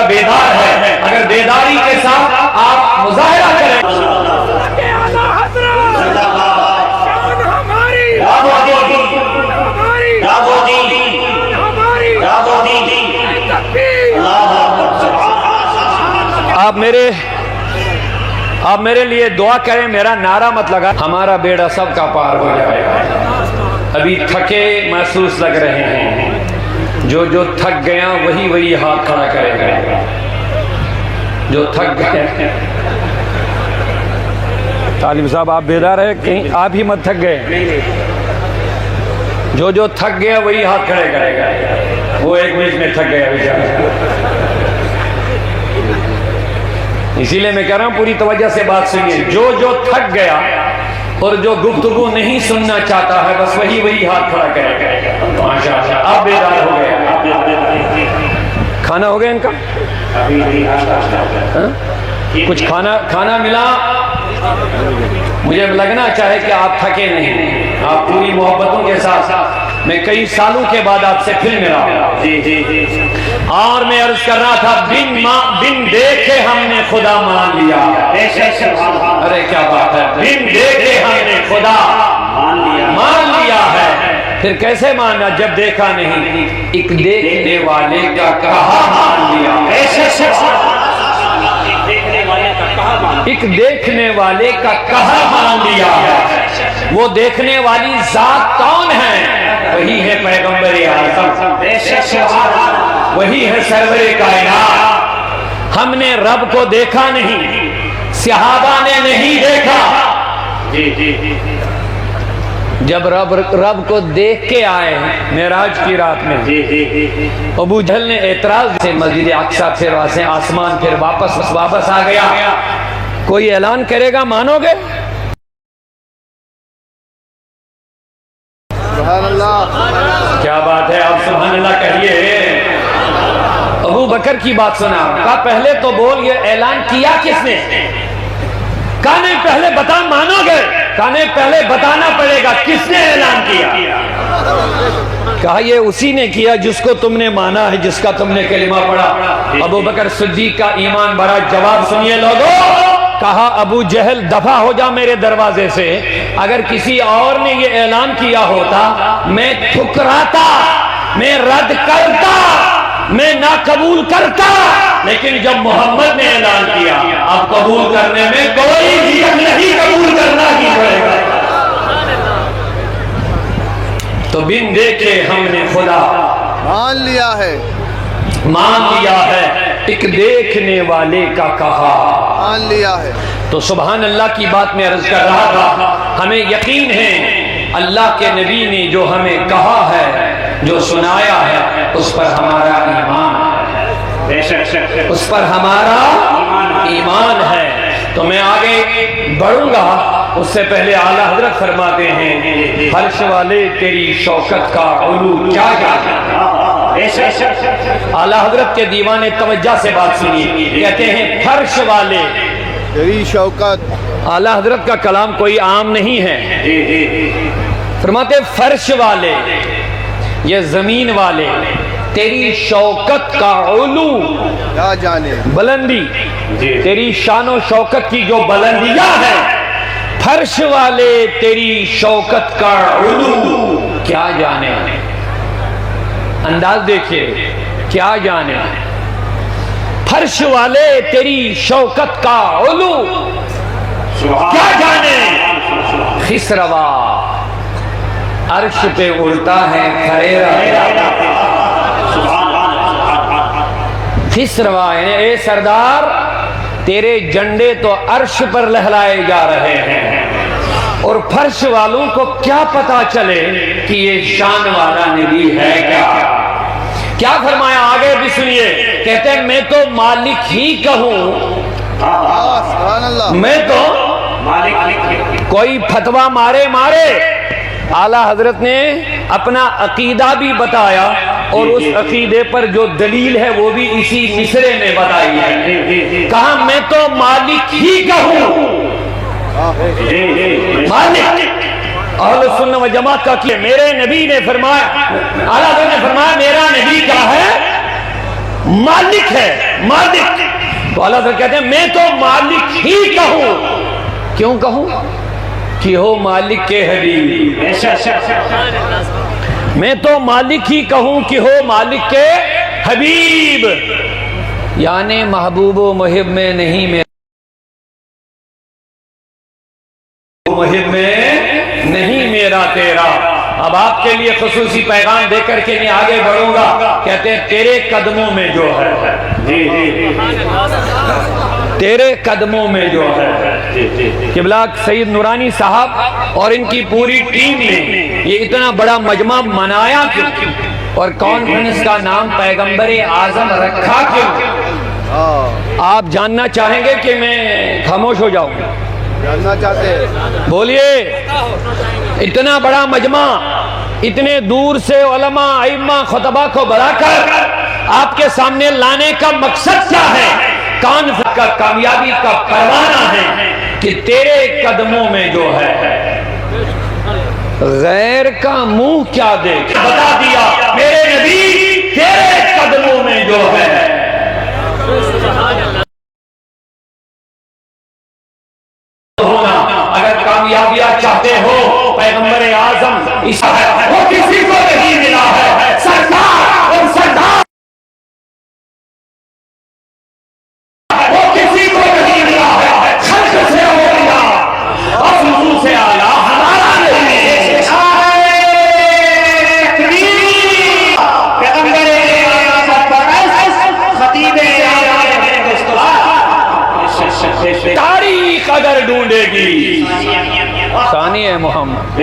بیدار ہے، اگر بیداری کے ساتھ آپ مظاہرہ کریں آپ میرے لیے دعا کریں، میرا نعرہ مت لگا، ہمارا بیڑا سب کا پار ہو جائے گا۔ ابھی تھکے محسوس لگ رہے ہیں، جو تھک گیا وہی ہاتھ کھڑا کرے گا، جو تھک گئے۔ طالب صاحب آپ بیدار ہے، کہیں آپ ہی مت تھک گئے، جو تھک گیا وہی ہاتھ کھڑے کرے گا، وہ ایک منٹ میں تھک گیا بیچارہ۔ اسی لیے میں کہہ رہا ہوں پوری توجہ سے بات سنیے، جو تھک گیا اور جو گفتگو نہیں سننا چاہتا ہے بس وہی ہاتھ کھڑا کرے گا۔ ماشاءاللہ اب بیدار ہو گیا۔ کھانا ہو گیا ان کا؟ کچھ کھانا ملا؟ مجھے لگنا چاہے کہ آپ تھکے نہیں، آپ پوری محبتوں کے ساتھ میں کئی سالوں کے بعد آپ سے پھر ملا اور میں عرض کر رہا تھا بن دیکھے ہم نے خدا مان لیا۔ ارے کیا بات ہے، بن دیکھے ہم نے خدا مان لیا ہے۔ پھر کیسے مانا جب دیکھا نہیں؟ ایک دیکھنے والے کا کہا مان لیا۔ ایک دیکھنے والے کا کہا مان لیا ہے۔ وہ دیکھنے والی ذات کون ہے؟ وہی ہے پیغمبر اعظم، وہی ہے سرور کائنات۔ ہم نے رب کو دیکھا نہیں، صحابہ نے نہیں دیکھا۔ جب رب کو دیکھ کے آئے معراج کی رات میں، ابو جہل نے اعتراض سے مسجد اقصی پھر واسے آسمان پھر واپس آ گیا۔ کوئی اعلان کرے گا مانو گے؟ سبحان اللہ، کیا بات ہے، آپ سبحان اللہ کہیے۔ ابو بکر کی بات سنا، کہا پہلے تو بول، یہ اعلان کیا کس نے؟ کہا نہیں پہلے بتا مانو گے؟ کہا نہیں پہلے بتانا پڑے گا کس نے اعلان کیا؟ کہا یہ اسی نے کیا جس کو تم نے مانا ہے، جس کا تم نے کلمہ پڑھا۔ ابو بکر صدیق کا ایمان بڑا جواب سنیے لوگوں۔ کہا ابو جہل دفع ہو جا میرے دروازے سے، اگر کسی اور نے یہ اعلان کیا ہوتا میں ٹھکراتا، میں رد کرتا، میں نہ قبول کرتا، لیکن جب محمد نے اعلان کیا اب قبول کرنے میں کوئی جھجک نہیں، قبول کرنا ہی پڑے گا۔ تو بن دیکھے ہم نے خدا مان لیا ہے، مان لیا ہے، ایک دیکھنے والے کا کہا مان لیا ہے۔ تو سبحان اللہ کی بات میں عرض کر رہا تھا، ہمیں یقین ہے اللہ کے نبی نے جو ہمیں کہا ہے، جو سنایا ہے، اس پر ہمارا ایمان ہے، اس پر ہمارا ایمان ہے۔ تو میں آگے بڑھوں گا، اس سے پہلے اعلیٰ حضرت فرماتے ہیں فرش والے تیری شوکت کا علو کیا جانے۔ اعلیٰ حضرت کے دیوان توجہ سے بات سنیے، کہتے ہیں فرش والے تیری شوکت۔ اعلیٰ حضرت کا کلام کوئی عام نہیں ہے، فرماتے فرش والے، یہ زمین والے، تیری شوکت کا علو کیا جانے، بلندی، تیری شان و شوکت کی جو بلندیاں ہیں، فرش والے تیری شوکت کا علو کیا جانے۔ انداز دیکھیے، کیا جانے، فرش والے تیری شوکت کا علو کیا جانے۔ خسروا عرش پہ اڑتا ہے خریرا، خسروا یعنی اے سردار تیرے جھنڈے تو عرش پر لہلائے جا رہے ہیں، اور فرش والوں کو کیا پتا چلے کہ یہ شان والا نبی ہے کیا فرمایا آگے بھی سنیے، کہتے ہیں میں تو مالک ہی کہوں، سبحان اللہ، میں تو کوئی فتویٰ مارے اعلیٰ حضرت نے اپنا عقیدہ بھی بتایا، اور اس عقیدے پر جو دلیل ہے وہ بھی اسی مصرے میں بتائی ہے۔ کہا میں تو مالک ہی کہوں، مالک اہل سنت و جماعت کا کیا، میرے نبی نے فرمایا، اعلیٰ حضرت نے فرمایا میرا نبی کیا ہے، مالک ہے، مالک. تو اللہ تعالیٰ کہتے ہیں میں تو مالک ہی کہوں. کیوں کہوں؟ کہ ہو مالک کے حبیب. میں تو مالک ہی کہوں کہ ہو مالک کے حبیب. یعنی محبوب و محب میں نہیں، میں محب میں نہیں میرا تیرا. اب آپ کے لیے خصوصی پیغام دے کر کے میں آگے بڑھوں گا. کہتے ہیں تیرے قدموں میں جو ہے، تیرے قدموں میں جو ہے. قبلہ سید نورانی صاحب اور ان کی پوری ٹیم نے یہ اتنا بڑا مجمع منایا کیوں، اور کانفرنس کا نام پیغمبر اعظم رکھا کیوں؟ آپ جاننا چاہیں گے کہ میں خاموش ہو جاؤں؟ جاننا چاہتے ہیں؟ بولیے. اتنا بڑا مجمع، اتنے دور سے علماء ائمہ خطبہ کو بلا کر آپ کے سامنے لانے کا مقصد کیا ہے؟ کانفرنس کا کامیابی کا پروانہ ہے کہ تیرے قدموں میں جو ہے. غیر کا منہ کیا دیکھ، بتا دیا میرے نبی تیرے قدموں میں جو ہے. اگر کامیابیاں چاہتے ہو پیغمبر اعظم وہ کسی کو نہیں ملا ہے. سردار اور سردار وہ کسی کو نہیں ملا ہے. خلق سے ہو گیا اور حضور سے آیا ہمارا نہیں. پیغمبر خطیب تاریخ اگر ڈھونڈے گی ثانی ہے محمد.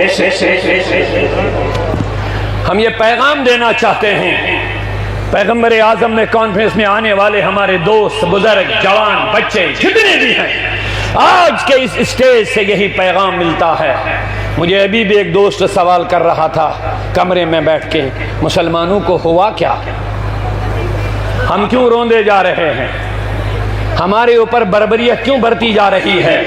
ہم یہ پیغام دینا چاہتے ہیں پیغمبر اعظم میں کانفرنس میں آنے والے ہمارے دوست بزرگ جوان بچے جتنے بھی ہیں، آج کے اس اسٹیج سے یہی پیغام ملتا ہے. مجھے ابھی بھی ایک دوست سوال کر رہا تھا کمرے میں بیٹھ کے، مسلمانوں کو ہوا کیا؟ ہم کیوں روندے جا رہے ہیں؟ ہمارے اوپر بربریت کیوں برتی جا رہی ہے؟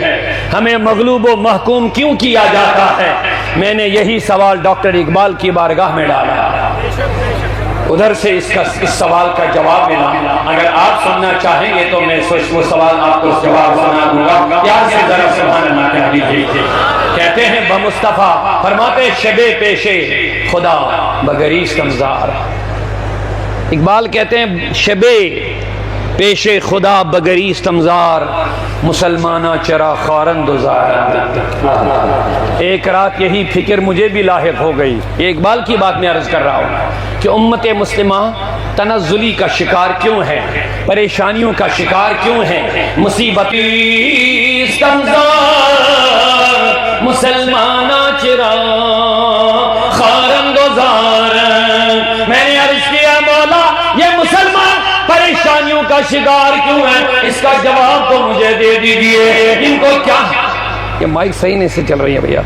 ہمیں مغلوب و محکوم کیوں کیا جاتا ہے؟ میں نے یہی سوال ڈاکٹر اقبال کی بارگاہ میں ڈالا. ادھر سے اس سوال کا جواب ملا. اگر آپ سننا چاہیں گے تو میں وہ سوال آپ کو جواب سنا دوں گا. پیار سے ذرا سبحان اللہ کہہ دیجیے. کہتے ہیں بمصطفیٰ، فرماتے شبے پیشے خدا بگریز کمزار. اقبال کہتے ہیں شبے پیش خدا بگریز تمزار، مسلمانہ چرا خارند و زار. ایک رات یہی فکر مجھے بھی لاحق ہو گئی. یہ اقبال کی بات میں عرض کر رہا ہوں کہ امت مسلمہ تنزلی کا شکار کیوں ہے، پریشانیوں کا شکار کیوں ہے. مصیبتی تمزار، مسلمانہ چرا خارند و زار. میں نے عرض کیا مولا یہ مسلمان پریشانیوں کا شکار کیوں ہے؟ اس کا جواب تو مجھے دے دیجئے. ان کو کیا، یہ مائک صحیح نہیں سے چل رہی ہے بھیا،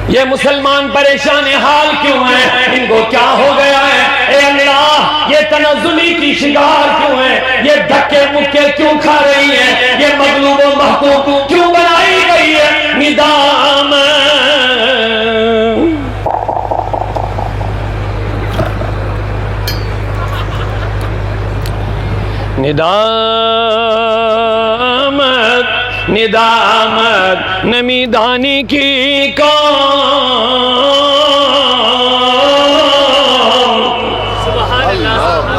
یہ مسلمان پریشان حال کیوں ہیں؟ ان کو کیا ہو گیا ہے؟ اے اللہ یہ تنزلی کی شکار کیوں ہیں؟ یہ دھکے مکے کیوں کھا رہی ہیں؟ یہ مغلوب و محکوم کیوں بنائی گئی ہے؟ ندام ندامت ندامت نمی دانی کی قوم.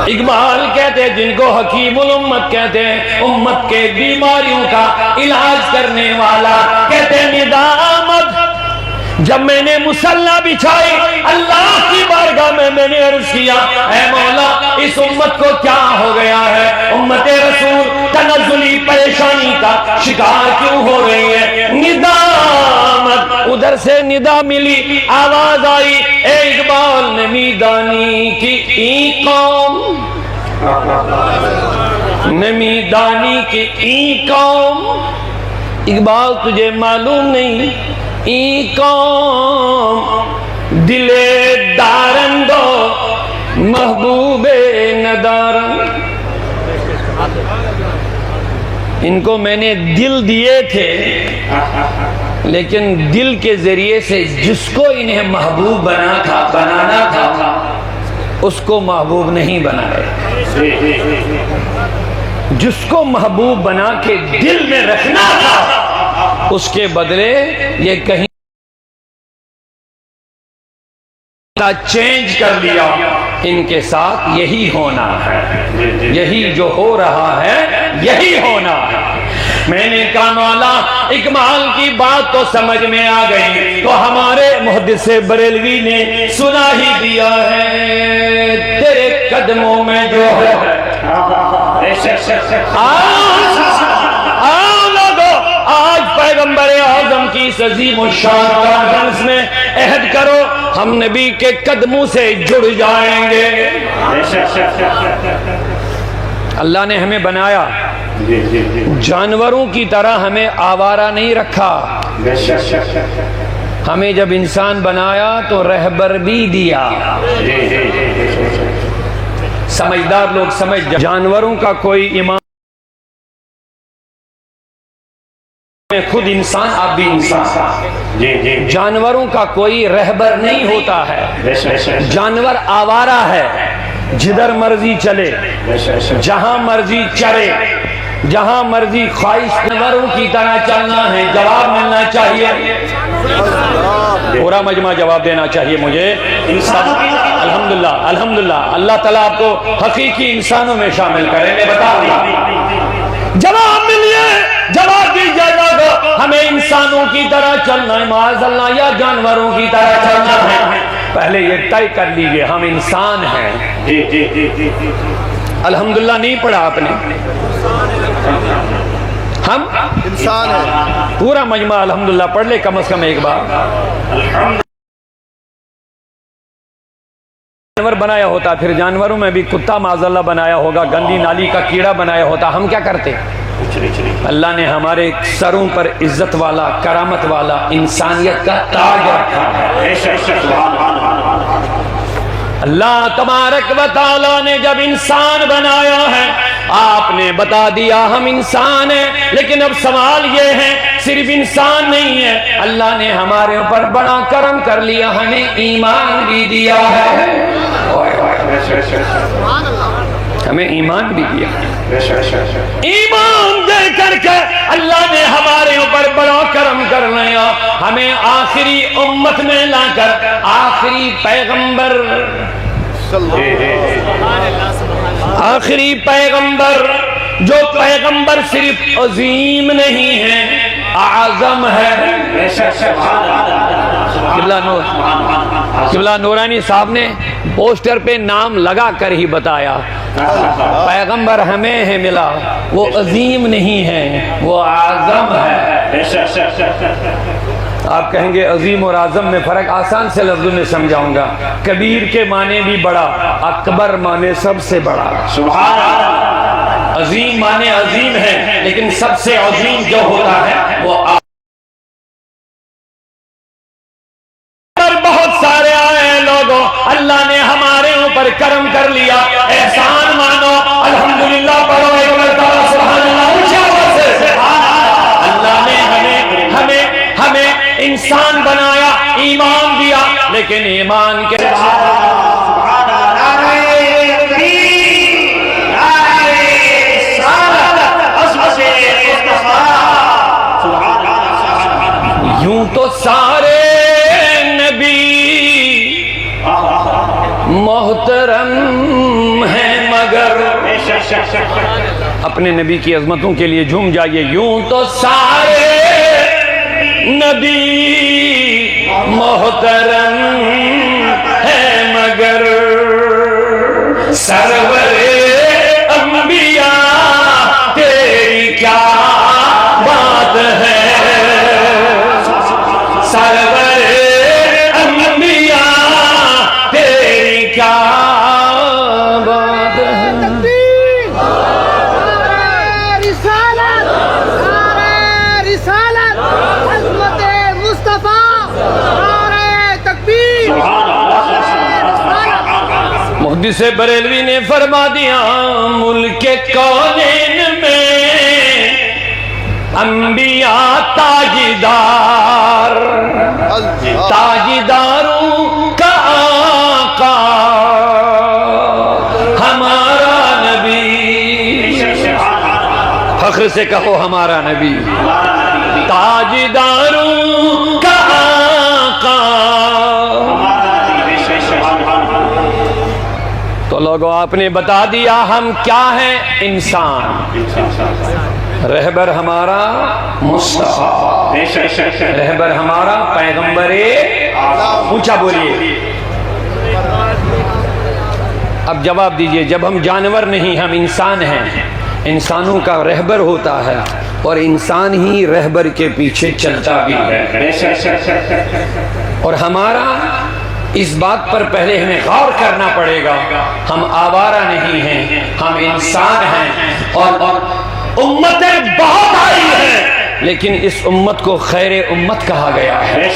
اقبال کہتے ہیں جن کو حکیم الامت کہتے ہیں، امت کے بیماریوں کا علاج کرنے والا، کہتے ہیں ندامت. جب میں نے مصلی بچھائی اللہ کی بارگاہ میں نے عرض کیا اے مولا اس امت کو کیا ہو گیا ہے؟ امت رسول تنزلی پریشانی کا شکار کیوں ہو رہی ہے؟ ندامت. ادھر سے ندا ملی، آواز آئی اے اقبال نمی دانی کی ای قوم، نمی دانی کی ای قوم. اقبال تجھے معلوم نہیں ای قوم دل دارندو محبوب ندارن. ان کو میں نے دل دیے تھے لیکن دل کے ذریعے سے جس کو انہیں محبوب بنانا تھا اس کو محبوب نہیں بنائے. جس کو محبوب بنا کے دل میں رکھنا تھا اس کے بدلے یہ کہیں چینج کر لیا. ان کے ساتھ یہی ہونا ہے, یہی جو ہو رہا ہے یہی ہونا ہے. میں نے کہا مولا اکمال کی بات تو سمجھ میں آ گئی, تو ہمارے محدث بریلوی نے سنا ہی دیا ہے تیرے قدموں میں جو ہے. آج پیغمبر اعظم کی اس عظیم الشان کانفرنس میں عہد کرو ہم نبی کے قدموں سے جڑ جائیں گے. اللہ نے ہمیں بنایا, جانوروں کی طرح ہمیں آوارہ نہیں رکھا. ہمیں جب انسان بنایا تو رہبر بھی دیا. سمجھدار لوگ سمجھ جائیں, جانوروں کا کوئی امام, خود انسان آپ بھی انسان. جانوروں کا کوئی رہبر نہیں ہوتا ہے. جانور آوارہ ہے, جدھر مرضی چلے, جہاں مرضی چرے, جہاں مرضی خواہش. جانوروں کی طرح چلنا ہے. جواب ملنا چاہیے, پورا مجمع جواب دینا چاہیے مجھے. الحمدللہ الحمدللہ اللہ تعالیٰ آپ کو حقیقی انسانوں میں شامل کرے. میں بتا دیا جواب ملیے, جواب دیجیے گا ہمیں انسانوں کی طرح چلنا ہے معاذ اللہ یا جانوروں کی طرح چلنا ہے. پہلے یہ طے کر لیجئے ہم انسان ہیں. الحمدللہ نہیں پڑھا آپ نے, ہم انسان ہے. پورا مجمع الحمدللہ پڑھ لے کم از کم ایک بار. جانور بنایا ہوتا, پھر جانوروں میں بھی کتا معاذ اللہ بنایا ہوگا, گندی نالی کا کیڑا بنایا ہوتا, ہم کیا کرتے؟ اللہ نے ہمارے سروں پر عزت والا, کرامت والا, انسانیت کا تاج رکھا ہے. اللہ تبارک و تعالیٰ نے جب انسان بنایا ہے آپ نے بتا دیا ہم انسان ہیں, لیکن اب سوال یہ ہے صرف انسان نہیں ہے, اللہ نے ہمارے اوپر بڑا کرم کر لیا, ہمیں ایمان بھی دیا ہے. ہمیں ایمان بھی دیا. ایمان دے کر کے اللہ نے ہمارے اوپر بڑا کرم کر لیا, ہمیں آخری امت میں لا کر آخری پیغمبر, آخری پیغمبر, جو پیغمبر صرف عظیم نہیں ہے اعظم ہے. قبلہ نورانی صاحب نے پوسٹر پہ نام لگا کر ہی بتایا پیغمبر ہمیں ہے ملا, وہ عظیم نہیں ہے وہ اعظم ہے. آپ کہیں گے عظیم اور اعظم میں فرق, آسان سے لفظوں میں سمجھاؤں گا. کبیر کے معنی بھی بڑا, اکبر معنی سب سے بڑا. عظیم معنی عظیم ہے, لیکن سب سے عظیم جو ہوتا ہے وہ بہت سارے آئے لوگوں, اللہ نے ہمارے اوپر کرم کر لیا, احسان مانو, الحمدللہ پڑھو ایک مرتبہ سبحان اللہ. اللہ نے ہمیں انسان بنایا, ایمان دیا, لیکن ایمان کے یوں تو سارے نبی محترم ہیں مگر, اپنے نبی کی عظمتوں کے لیے جھوم جائیے. یوں تو سارے نبی محترم ہیں مگر سرور انبیاء تیری کیا بات ہے. سرور انبیاء تیری کیا بات ہے. محدث بریلوی نے فرما دیا ملک کونین میں انبیاء تاجدار, تاجداروں کا آقا فخر سے کہو ہمارا نبی تاجداروں کا آقا. تو لوگوں آپ نے بتا دیا ہم کیا ہیں, انسان. رہبر ہمارا مصطفیٰ, رہبر ہمارا پیغمبر اونچا بولیے. اب جواب دیجئے, جب ہم جانور نہیں ہم انسان ہیں, انسانوں کا رہبر ہوتا ہے اور انسان ہی رہبر کے پیچھے چلتا بھی ہے. اور ہمارا اس بات پر پہلے ہمیں غور کرنا پڑے گا, ہم آوارہ نہیں ہیں, ہم انسان ہیں. اور امتیں بہت آئی ہیں لیکن اس امت کو خیر امت کہا گیا ہے.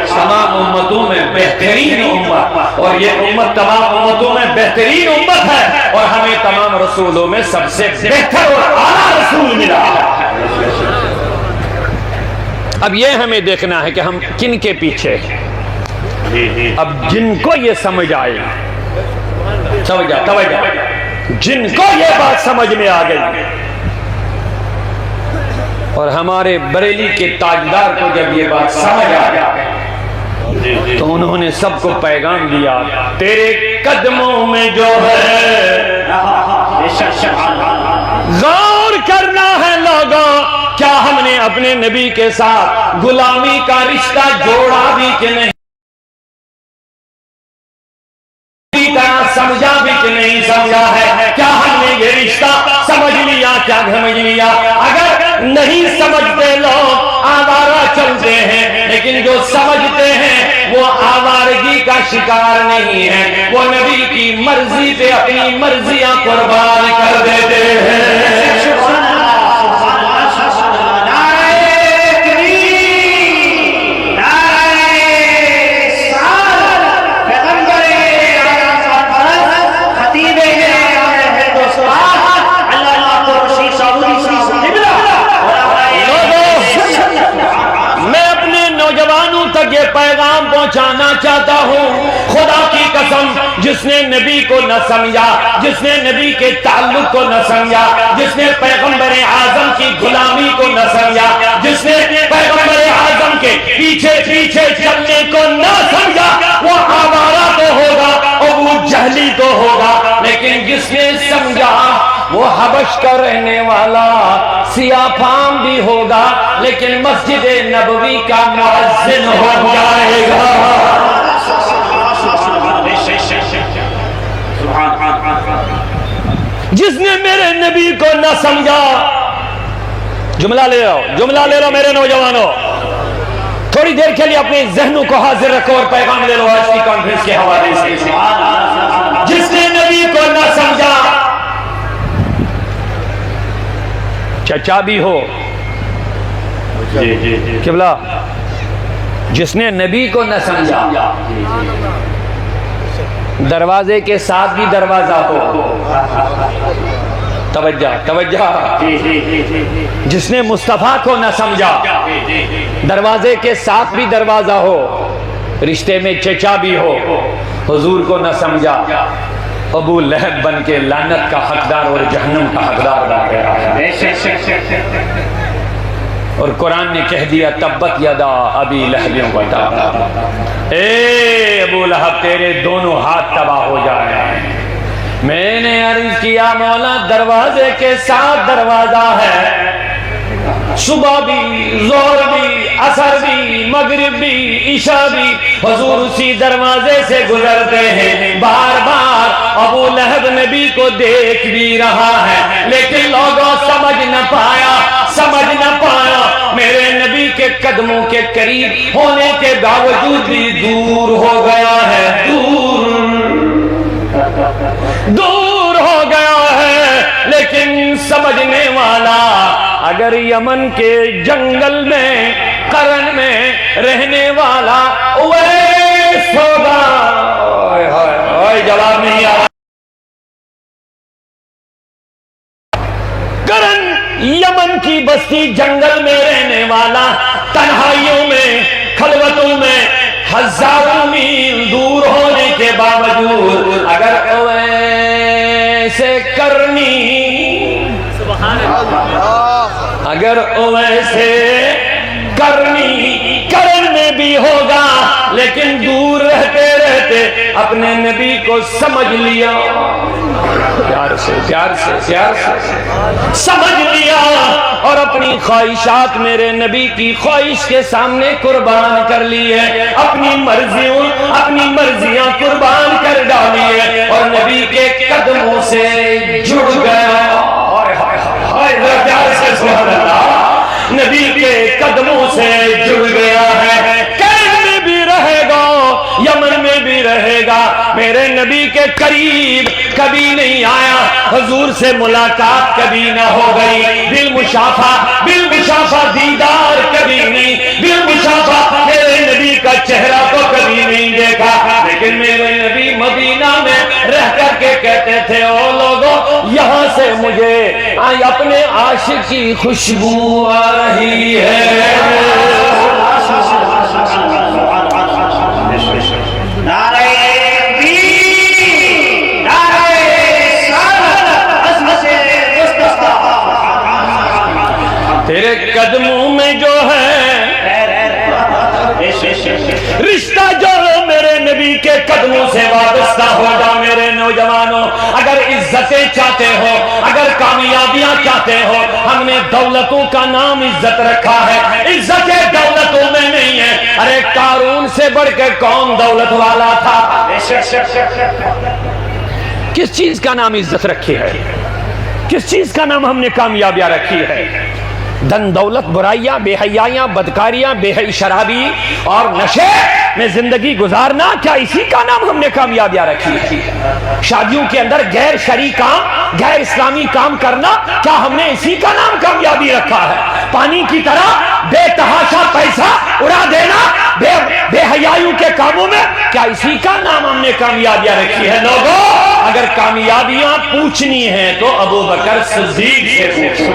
تمام امتوں میں بہترین امت, اور یہ امت تمام امتوں میں بہترین امت ہے, اور ہمیں تمام رسولوں میں سب سے بہتر اور اعلیٰ رسول ملا ہے. اب یہ ہمیں دیکھنا ہے کہ ہم کن کے پیچھے ہیں. اب جن کو یہ سمجھ آئے, توجہ, جن کو یہ بات سمجھ میں آ گئی, اور ہمارے بریلی کے تاجدار کو جب یہ بات سمجھ آ گئی تو انہوں نے سب کو پیغام دیا, تیرے قدموں میں جو ہے غور کرنا ہے لوگوں, کیا ہم نے اپنے نبی کے ساتھ غلامی کا رشتہ جوڑا بھی کہ نہیں, سمجھا بھی کہ نہیں سمجھا ہے, کیا ہم نے یہ رشتہ سمجھ لیا, کیا سمجھ لیا. اگر نہیں سمجھتے لوگ آوارہ چلتے ہیں, لیکن جو سمجھتے ہیں وہ آوارگی کا شکار نہیں ہے, وہ نبی کی مرضی پہ اپنی مرضیاں قربان کر دیتے ہیں. پیغام پہنچانا چاہتا ہوں, خدا کی قسم, جس نے نبی کو نہ سمجھا, جس نے نبی کے تعلق کو نہ سمجھا, جس نے پیغمبر اعظم کی غلامی کو نہ سمجھا, جس نے پیغمبر اعظم کے پیچھے پیچھے چلنے کو نہ سمجھا, وہ آوارہ تو ہوگا اور وہ جہلی تو ہوگا. لیکن جس نے سمجھا وہ حبش کا رہنے والا سیاہ فام بھی ہوگا, لیکن مسجد نبوی کا مؤذن ہو جائے گا. جس نے میرے نبی کو نہ سمجھا, جملہ لے لو میرے نوجوانوں, تھوڑی دیر کے لیے اپنے ذہنوں کو حاضر رکھو اور پیغام لے لو آج کی کانفرنس کے حوالے سے. جس نے نبی کو نہ سمجھا, چچا بھی ہو, قبلہ, جس نے نبی کو نہ سمجھا, دروازے کے ساتھ بھی دروازہ ہو, توجہ, جس نے مصطفیٰ کو نہ سمجھا, دروازے کے ساتھ بھی دروازہ ہو, رشتے میں چچا بھی ہو, حضور کو نہ سمجھا, ابو لہب بن کے لعنت کا حقدار اور جہنم کا حقدار بن گیا ہے. اور قرآن نے کہہ دیا تبت یدا ابی لہب و تب, اے ابو لہب تیرے دونوں ہاتھ تباہ ہو جائیں. میں نے عرض کیا مولا دروازے کے ساتھ دروازہ ہے, صبح بھی, ظہر بھی, عصر بھی, مغرب بھی, عشاء بھی, حضور اسی دروازے سے گزرتے ہیں. بار بار ابو لہب نبی کو دیکھ بھی رہا ہے, لیکن لوگوں سمجھ نہ پایا. میرے نبی کے قدموں کے قریب ہونے کے باوجود بھی دور ہو گیا ہے, دور ہو گیا ہے. لیکن سمجھنے والا اگر یمن کے جنگل میں, قرن میں رہنے والا اویس ہوگا, جواب نہیں آ رہا. قرن یمن کی بستی جنگل میں رہنے والا, تنہائیوں میں, خلوتوں میں, ہزاروں میل دور ہونے کے باوجود اگر اویس کرنی اگر ویسے کرن میں بھی ہوگا، لیکن دور رہتے رہتے اپنے نبی کو سمجھ لیا، پیار سے سمجھ لیا، اور اپنی خواہشات میرے نبی کی خواہش کے سامنے قربان کر لی ہے، اپنی مرضیاں قربان کر ڈالی ہے، اور نبی کے قدموں سے جڑ گیا۔ پیار سے سبحان اللہ، نبی کے قدموں سے جڑ گیا ہے، کرن میں بھی رہے گا، یمن میں بھی رہے گا، میرے نبی کے قریب کبھی نہیں آیا، حضور سے ملاقات کبھی نہ ہو گئی، بالمشافہ دیدار کبھی نہیں، بالمشافہ میرے نبی کا چہرہ تو کبھی نہیں دیکھا، لیکن میرے نبی مدینہ میں رہ کر کے کہتے تھے، او لوگوں یہاں سے مجھے اپنے عاشق کی خوشبو آ رہی ہے۔ تیرے قدموں میں جو ہے رشتہ جو میرے نبی کے قدموں سے وابستہ ہوگا، میرے نوجوانوں اگر عزتیں چاہتے ہو، اگر کامیابیاں چاہتے ہو، ہم نے دولتوں کا نام عزت رکھا ہے، عزت دولتوں میں نہیں ہے۔ ارے قارون سے بڑھ کے کون دولت والا تھا؟ کس چیز کا نام عزت رکھی ہے؟ کس چیز کا نام ہم نے کامیابیاں رکھی ہے؟ دن دولت، برائیاں، بے حیائیاں، بدکاریاں، بے حی شرابی اور نشے میں زندگی گزارنا، کیا اسی کا نام ہم نے کامیابیاں رکھی ہے؟ شادیوں کے اندر غیر شرعی کام، غیر اسلامی کام کرنا، کیا ہم نے اسی کا نام کامیابی رکھا ہے؟ پانی کی طرح بے تحاشا پیسہ اڑا دینا بے حیائیوں کے کاموں میں، کیا اسی کا نام ہم نے کامیابیاں رکھی ہے؟ لوگوں اگر کامیابیاں پوچھنی ہیں تو ابو بکر صدیق سے پوچھو،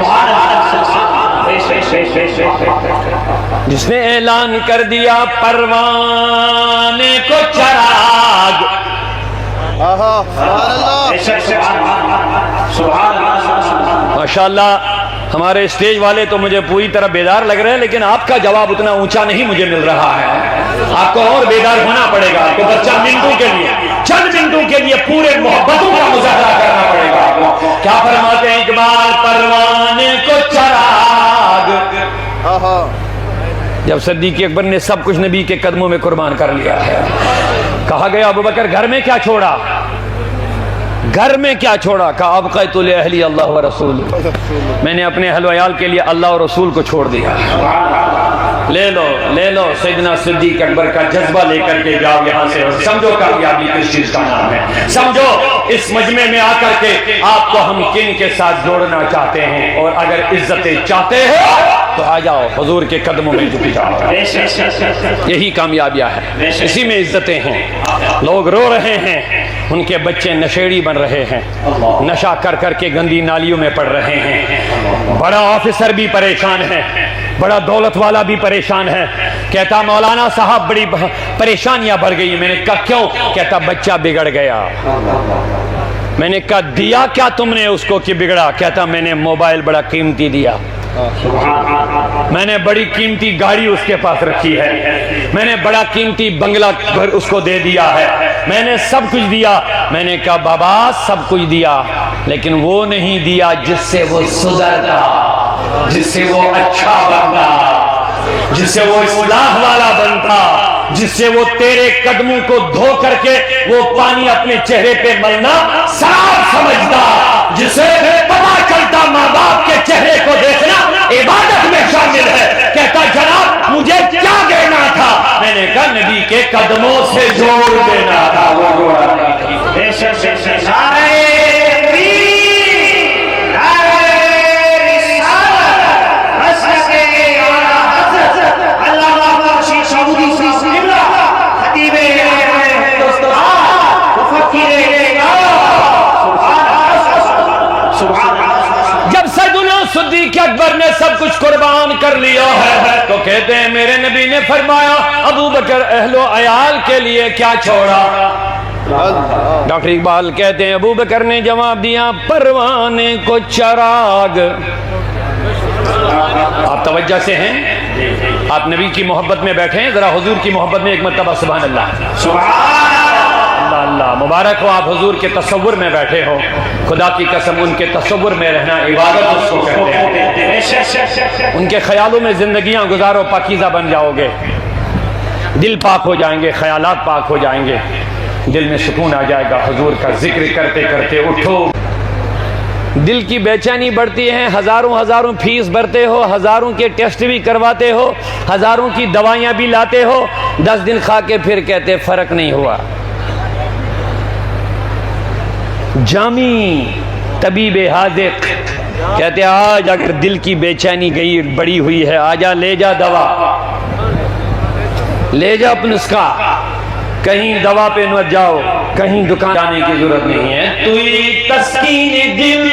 جس نے اعلان کر دیا پروانے کو چراغ۔ ماشاءاللہ ہمارے اسٹیج والے تو مجھے پوری طرح بیدار لگ رہے ہیں، لیکن آپ کا جواب اتنا اونچا نہیں مجھے مل رہا ہے، آپ کو اور بیدار ہونا پڑے گا، آپ کو چند منٹوں کے لیے پورے محبتوں کا مظاہرہ کرنا پڑے گا آپ کو۔ کیا فرماتے ہیں اقبال؟ پروانے کو چراغ، جب صدیق اکبر نے سب کچھ نبی کے قدموں میں قربان کر لیا ہے، کہا گیا ابو بکر گھر میں کیا چھوڑا؟ گھر میں کیا چھوڑا؟ کہا ابقیت لأہلی اللہ و رسول، میں نے اپنے اہل و عیال کے لیے اللہ اور رسول کو چھوڑ دیا۔ لے لو سیدنا صدیق اکبر کا جذبہ لے کر کے جاؤ یہاں سے، سمجھو کامیابی کس چیز کا نام ہے، سمجھو اس مجمع میں آ کر کے آپ کو ہم کن کے ساتھ جوڑنا چاہتے ہیں، اور اگر عزتیں چاہتے ہو تو آ جاؤ حضور کے قدموں میں جھک جاؤ، یہی کامیابیاں ہیں، اسی میں عزتیں ہیں۔ لوگ رو رہے ہیں، ان کے بچے نشیڑی بن رہے ہیں، نشہ کر کر کے گندی نالیوں میں پڑ رہے ہیں، بڑا آفیسر بھی پریشان ہے، بڑا دولت والا بھی پریشان ہے، کہتا مولانا صاحب بڑی پریشانیاں بڑھ گئی۔ میں نے کہا کیوں؟ کہتا بچہ بگڑ گیا۔ میں نے کہا دیا کیا تم نے اس کو کہ بگڑا؟ کہتا میں نے موبائل بڑا قیمتی دیا، میں نے بڑی قیمتی گاڑی اس کے پاس رکھی ہے، میں نے بڑا قیمتی بنگلہ گھر اس کو دے دیا ہے، میں نے سب کچھ دیا۔ میں نے کہا بابا سب کچھ دیا، لیکن وہ نہیں دیا جس سے وہ سدھرتا، جس سے وہ اچھا بنتا، جس سے وہ اصلاح والا بنتا، جس سے وہ تیرے قدموں کو دھو کر کے وہ پانی اپنے چہرے پہ ملنا صاف سمجھتا، جسے پتا چلتا ماں باپ کے چہرے کو دیکھنا عبادت میں شامل ہے۔ کہتا جناب مجھے کیا دینا تھا؟ میں نے کہا نبی کے قدموں سے جوڑ دینا تھا، وہ جوڑا نہیں تھی۔ جب سیدنا صدیق اکبر نے سب کچھ قربان کر لیا ہے تو کہتے ہیں میرے نبی نے فرمایا ابو بکر اہل و عیال کے لیے کیا چھوڑا؟ ڈاکٹر اقبال کہتے ہیں ابو بکر نے جواب دیا پروانے کو چراغ. آپ توجہ سے ہیں؟ آپ نبی کی محبت میں بیٹھے ہیں, ذرا حضور کی محبت میں ایک مرتبہ سبحان اللہ. اللہ اللہ مبارک ہو آپ حضور کے تصور میں بیٹھے ہو. خدا کی قسم ان کے تصور میں رہنا عبادت اس کو کہتے ہیں. ان کے خیالوں میں زندگیاں گزارو, پاکیزہ بن جاؤ گے, دل پاک ہو جائیں گے, خیالات پاک ہو جائیں گے, دل میں سکون آ جائے گا. حضور کا ذکر کرتے کرتے اٹھو, دل کی بے چینی بڑھتی ہے, ہزاروں فیس بھرتے ہو, ہزاروں کے ٹیسٹ بھی کرواتے ہو, ہزاروں کی دوائیاں بھی لاتے ہو, 10 دن کھا کے پھر کہتے فرق نہیں ہوا. جامی طبیب حاذق کہتے آج اگر دل کی بے چینی گئی بڑی ہوئی ہے, آجا لے جا دوا, لے جا اپنا نسخہ, کہیں دوا پہ نہ جاؤ, کہیں دکان جانے کی ضرورت نہیں ہے. تو ہی تسکین دل,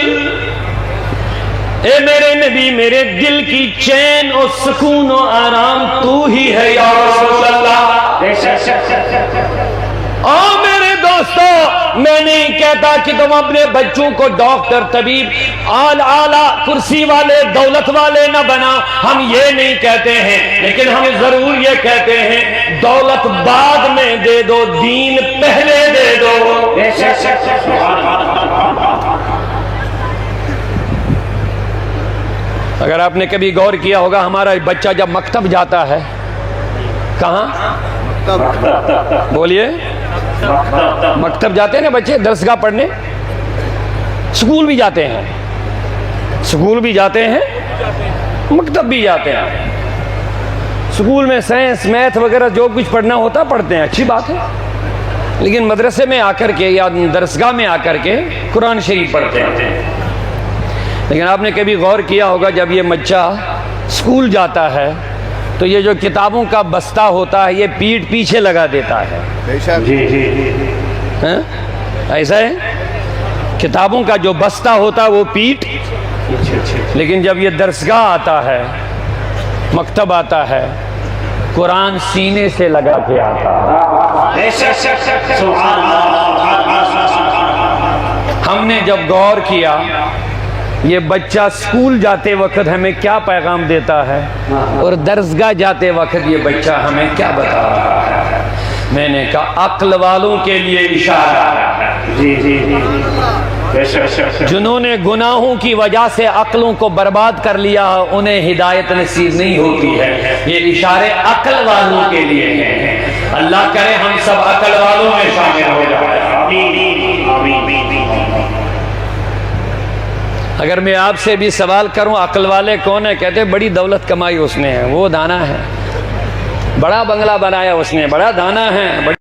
اے میرے نبی میرے دل کی چین و سکون و آرام تو ہی ہے یا رسول اللہ. او میرے دوستو, میں نہیں کہتا کہ تم اپنے بچوں کو ڈاکٹر, طبیب, اعلیٰ کرسی والے, دولت والے نہ بنا, ہم یہ نہیں کہتے ہیں, لیکن ہم ضرور یہ کہتے ہیں دولت بعد میں دے دو, دین پہلے دے دو. اگر آپ نے کبھی غور کیا ہوگا, ہمارا بچہ جب مکتب جاتا ہے, کہاں بولیے, مکتب جاتے ہیں نا بچے, درسگاہ پڑھنے, سکول بھی جاتے ہیں, سکول بھی جاتے ہیں, مکتب بھی جاتے ہیں. سکول میں سائنس میتھ وغیرہ جو کچھ پڑھنا ہوتا پڑھتے ہیں, اچھی بات ہے, لیکن مدرسے میں آ کر کے یا درسگاہ میں آ کر کے قرآن شریف پڑھتے ہیں. لیکن آپ نے کبھی غور کیا ہوگا جب یہ بچہ سکول جاتا ہے تو یہ جو کتابوں کا بستہ ہوتا ہے یہ پیٹھ پیچھے لگا دیتا ہے. ایسا ہے, کتابوں کا جو بستہ ہوتا ہے وہ پیٹھ, لیکن جب یہ درسگاہ آتا ہے, مکتب آتا ہے, قرآن سینے سے لگا کے آتا ہے. ہم نے جب غور کیا یہ بچہ سکول جاتے وقت ہمیں کیا پیغام دیتا ہے اور درسگاہ جاتے وقت یہ بچہ ہمیں کیا بتا رہا ہے, میں نے کہا عقل والوں کے لیے اشارہ ہے. جنہوں نے گناہوں کی وجہ سے عقلوں کو برباد کر لیا, انہیں ہدایت نصیب نہیں ہوتی ہے. یہ اشارے عقل والوں کے لیے ہیں. اللہ کرے ہم سب عقل والوں میں شامل ہو جائیں. اگر میں آپ سے بھی سوال کروں عقل والے کون ہیں, کہتے بڑی دولت کمائی اس نے, وہ دانا ہے, بڑا بنگلہ بنایا اس نے, بڑا دانا ہے.